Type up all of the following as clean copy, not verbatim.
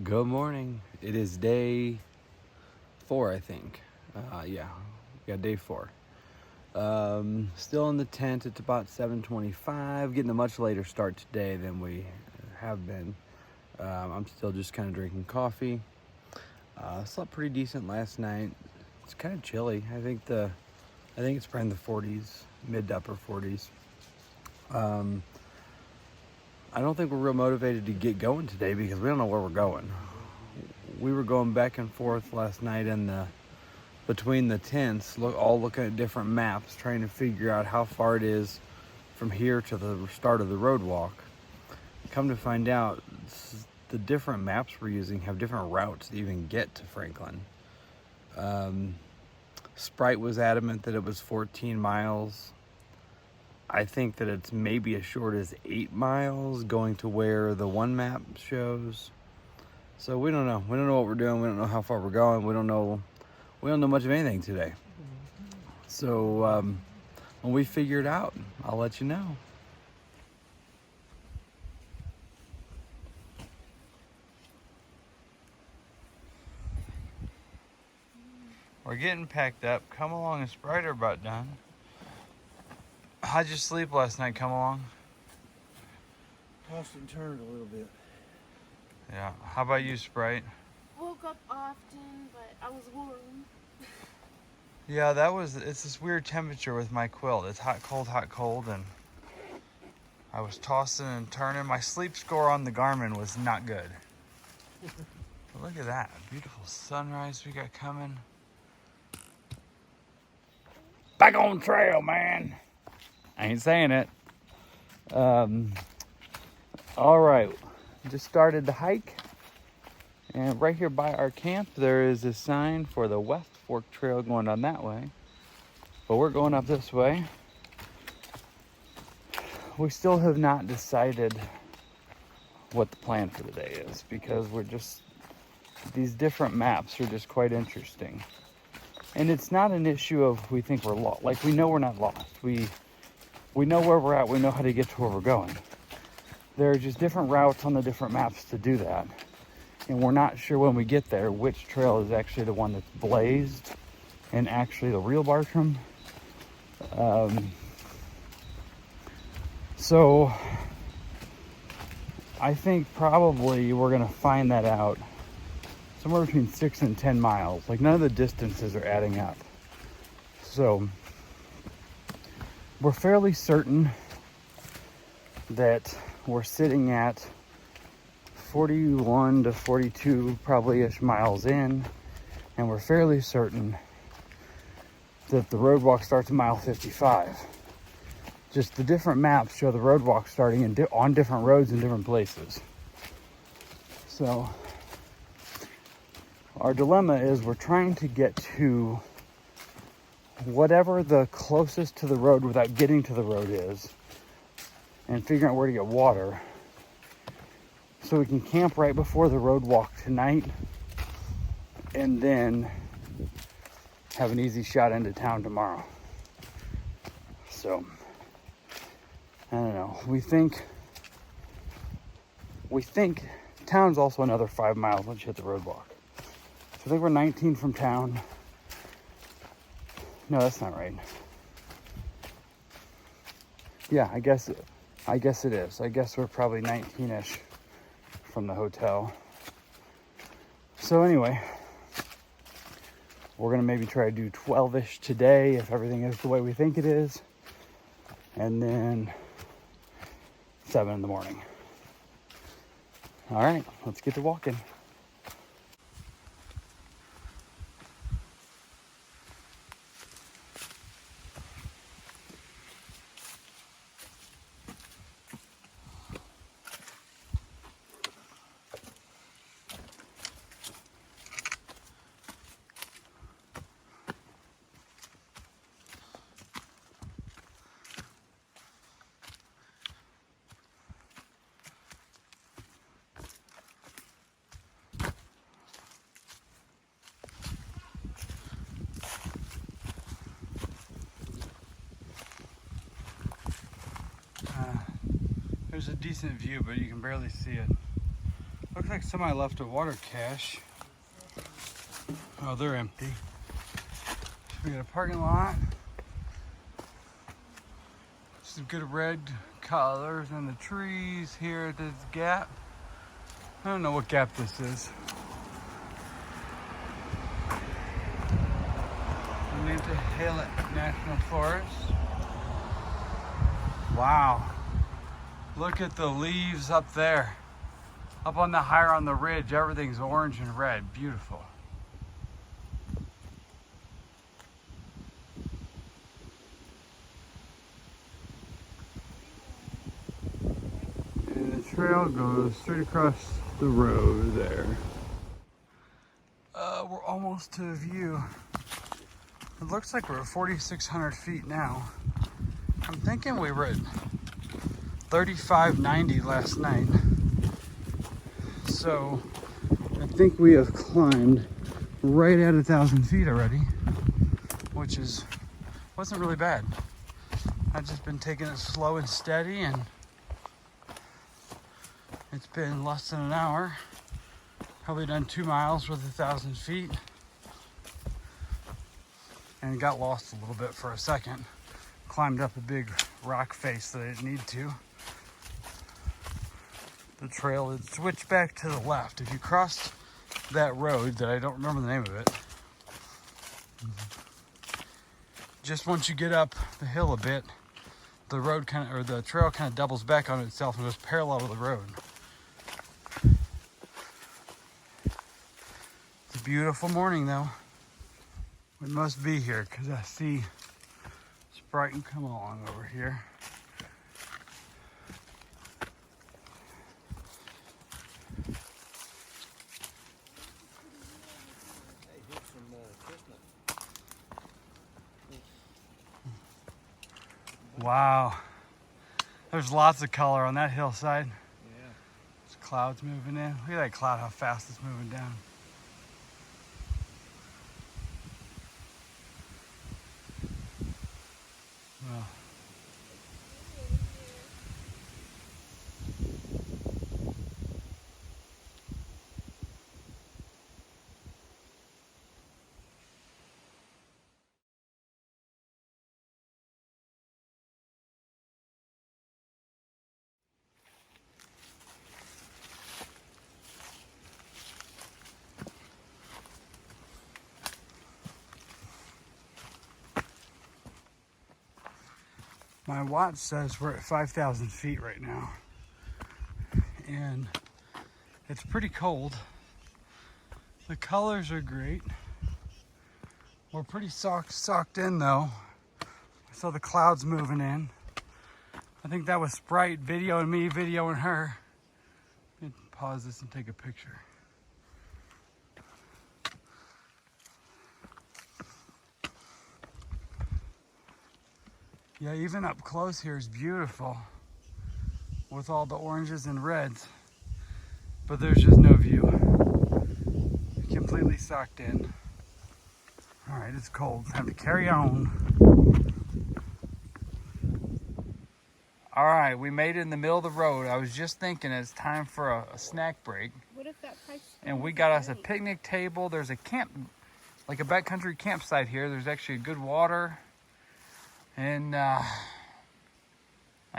Good morning. It is day 4, I think. Yeah, day 4. Still in the tent. It's about 7:25. Getting a much later start today than we have been. I'm still just kind of drinking coffee. Slept pretty decent last night. It's kind of chilly. I think it's probably in the 40s, mid to upper 40s. I don't think we're real motivated to get going today because we don't know where we're going. We were going back and forth last night between the tents, all looking at different maps, trying to figure out how far it is from here to the start of the road walk. Come to find out, the different maps we're using have different routes to even get to Franklin. Sprite was adamant that it was 14 miles. I think that it's maybe as short as 8 miles going to where the one map shows. So we don't know. We don't know what we're doing. We don't know how far we're going. We don't know much of anything today. So when we figure it out, I'll let you know. We're getting packed up. Come along, and Sprite are about done. How'd you sleep last night? Come along. Tossed and turned a little bit. Yeah. How about you, Sprite? Woke up often, but I was warm. Yeah, it's this weird temperature with my quilt. It's hot, cold, and I was tossing and turning. My sleep score on the Garmin was not good. But look at that. Beautiful sunrise we got coming. Back on trail, man. I ain't saying it. All right. Just started the hike. And right here by our camp, there is a sign for the West Fork Trail going down that way. But we're going up this way. We still have not decided what the plan for the day is because these different maps are just quite interesting. And it's not an issue of we think we're lost. Like, we know we're not lost. We know where we're at. We know how to get to where we're going. There are just different routes on the different maps to do that. And we're not sure when we get there which trail is actually the one that's blazed and actually the real Bartram. So I think probably we're going to find that out somewhere between 6 and 10 miles. Like, none of the distances are adding up. So we're fairly certain that we're sitting at 41 to 42 probably-ish miles in, and we're fairly certain that the road walk starts at mile 55. Just the different maps show the road walk starting on different roads in different places. So our dilemma is we're trying to get to whatever the closest to the road without getting to the road is, and figuring out where to get water so we can camp right before the road walk tonight and then have an easy shot into town tomorrow. So I don't know. We think town's also another 5 miles once you hit the road walk. So I think we're 19 from town. No, that's not right. Yeah, I guess it is. I guess we're probably 19-ish from the hotel. So anyway, we're gonna maybe try to do 12-ish today if everything is the way we think it is, and then 7 in the morning. All right, let's get to walking. There's a decent view, but you can barely see it. Look Looks like somebody left a water cache. Oh, they're empty. We got a parking lot. Some good red colors in the trees here at this gap. I don't know what gap this is. I'm into Lil'Chap National Forest. Wow. Look at the leaves up there. Up on the higher on the ridge, everything's orange and red. Beautiful. And the trail goes straight across the road there. We're almost to the view. It looks like we're at 4,600 feet now. I'm thinking we were at 3,590 last night. So I think we have climbed right at 1,000 feet already, which wasn't really bad. I've just been taking it slow and steady, and it's been less than an hour. Probably done 2 miles with 1,000 feet, and got lost a little bit for a second. Climbed up a big rock face that I didn't need to. The trail had switched back to the left. If you crossed that road that I don't remember the name of it, just once you get up the hill a bit, the road the trail kind of doubles back on itself and goes parallel to the road. It's a beautiful morning though. We must be here because I see Sprite and come along over here. Wow. There's lots of color on that hillside. Yeah. There's clouds moving in. Look at that cloud, how fast it's moving down. Well, my watch says we're at 5,000 feet right now, and it's pretty cold. The colors are great. We're pretty socked in though. I saw the clouds moving in. I think that was Sprite videoing me, videoing her. Let me pause this and take a picture. Yeah, even up close here is beautiful with all the oranges and reds, but there's just no view. Completely socked in. All right, it's cold. Time to carry on. All right, we made it in the middle of the road. I was just thinking it's time for a snack break. What if that price? And we got us a picnic table. There's a camp, like a backcountry campsite here. There's actually good water. And I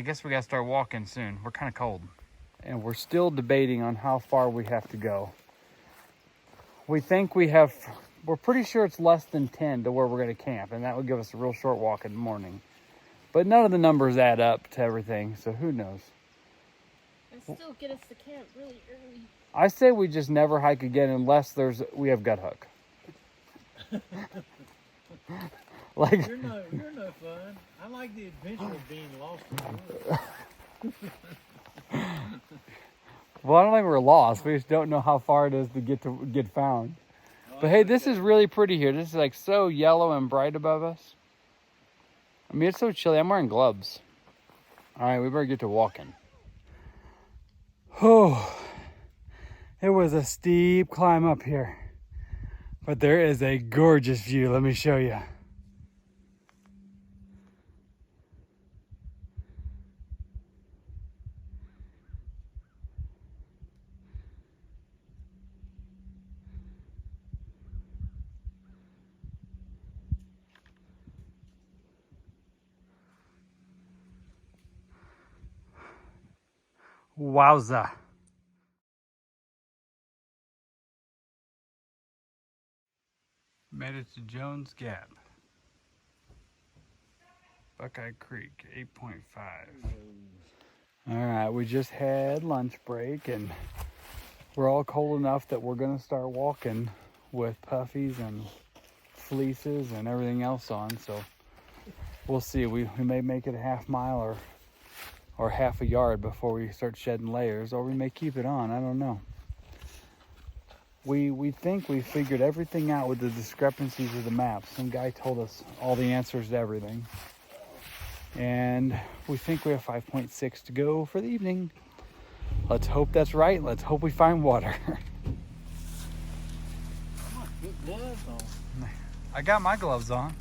guess we gotta start walking soon. We're kind of cold. And we're still debating on how far we have to go. We think we're pretty sure it's less than 10 to where we're gonna camp, and that would give us a real short walk in the morning. But none of the numbers add up to everything, so who knows? And still get us to camp really early. I say we just never hike again unless we have gut hook. Like, You're no fun. I like the adventure of being lost in the woods. well, I don't think we're lost. We just don't know how far it is to get found. But hey, this is really pretty here. This is like so yellow and bright above us. I mean, it's so chilly. I'm wearing gloves. All right, we better get to walking. Oh, it was a steep climb up here, but there is a gorgeous view. Let me show you. Wowza. Made it to Jones Gap. Buckeye Creek, 8.5. All right, we just had lunch break and we're all cold enough that we're gonna start walking with puffies and fleeces and everything else on. So we'll see. We may make it a half mile or half a yard before we start shedding layers, or we may keep it on. I don't know. We think we figured everything out with the discrepancies of the maps. Some guy told us all the answers to everything. And we think we have 5.6 to go for the evening. Let's hope that's right. Let's hope we find water. Put gloves on. I got my gloves on.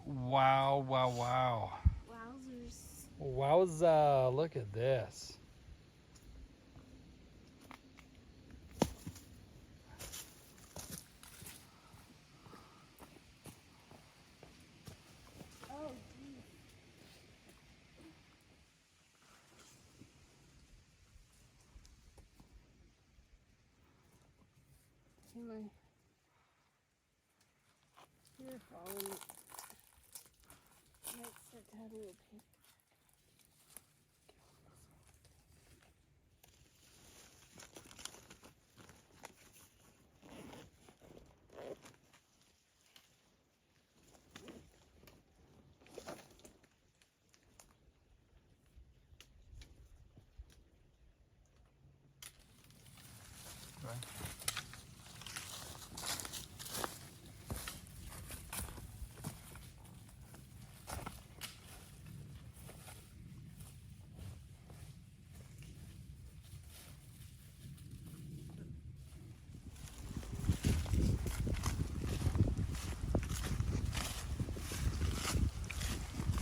Wow, wow, wow. Wowzers. Wowza, look at this. Oh, geez. You're falling. Might start to have a little pink.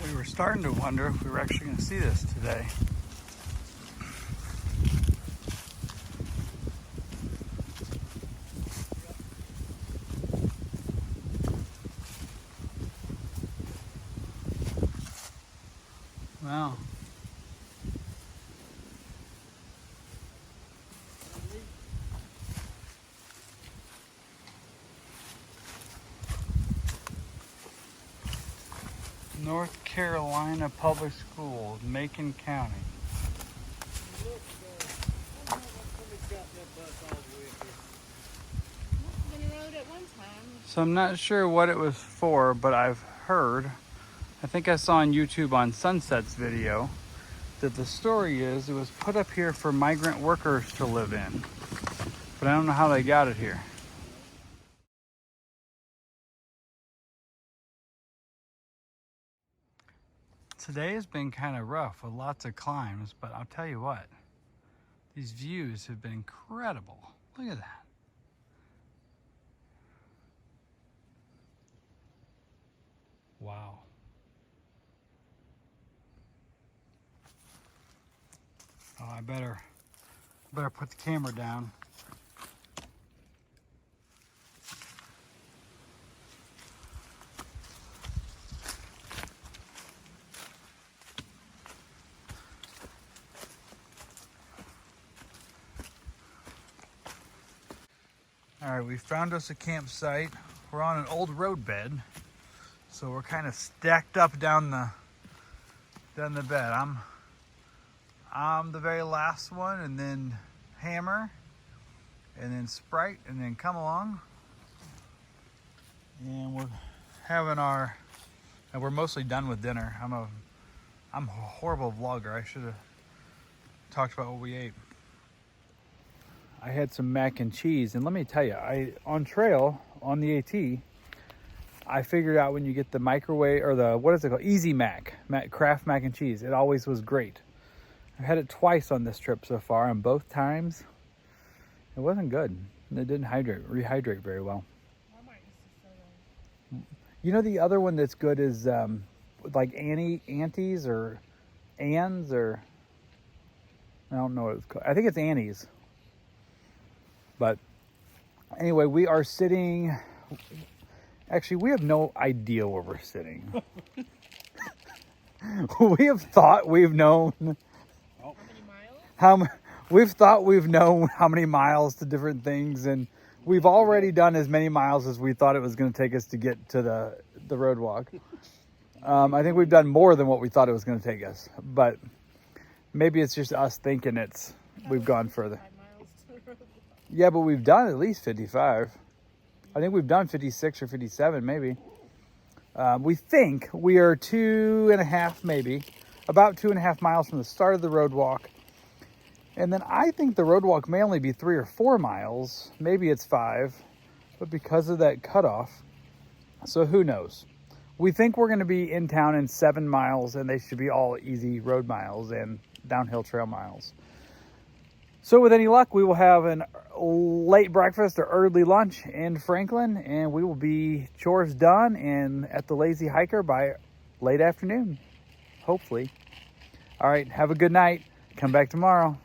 We were starting to wonder if we were actually going to see this today. Wow. North Carolina Public Schools, Macon County. Been a road at one time. So I'm not sure what it was for, but I've heard, I think I saw on YouTube on Sunset's video, that the story is it was put up here for migrant workers to live in. But I don't know how they got it here. Today has been kind of rough with lots of climbs, but I'll tell you what, these views have been incredible. Look at that. Wow. Oh, I better put the camera down. All right, we found us a campsite. We're on an old road bed, so we're kind of stacked up down the bed. I'm the very last one, and then Hammer, and then Sprite, and then Come Along. And we're having and we're mostly done with dinner. I'm a horrible vlogger. I should have talked about what we ate. I had some mac and cheese, and let me tell you, on trail on the AT, I figured out when you get the microwave, or the, what is it called? Easy Kraft mac and cheese. It always was great. I've had it twice on this trip so far, and both times it wasn't good. It didn't rehydrate very well. You know, the other one that's good is like Annie's or Ann's, or I don't know what it's called. I think it's Annie's. But anyway, we are sitting. Actually, we have no idea where we're sitting. We have thought we've known we've thought we've known how many miles to different things, and we've already done as many miles as we thought it was going to take us to get to the road walk. I think we've done more than what we thought it was going to take us, but maybe it's just us thinking we've gone further. Yeah, but we've done at least 55. I think we've done 56 or 57, maybe. We think we are 2.5, maybe, about 2.5 miles from the start of the road walk. And then I think the road walk may only be 3 or 4 miles. Maybe it's 5, but because of that cutoff, so who knows? We think we're going to be in town in 7 miles, and they should be all easy road miles and downhill trail miles. So with any luck, we will have a late breakfast or early lunch in Franklin, and we will be chores done and at the Lazy Hiker by late afternoon, hopefully. All right, have a good night. Come back tomorrow.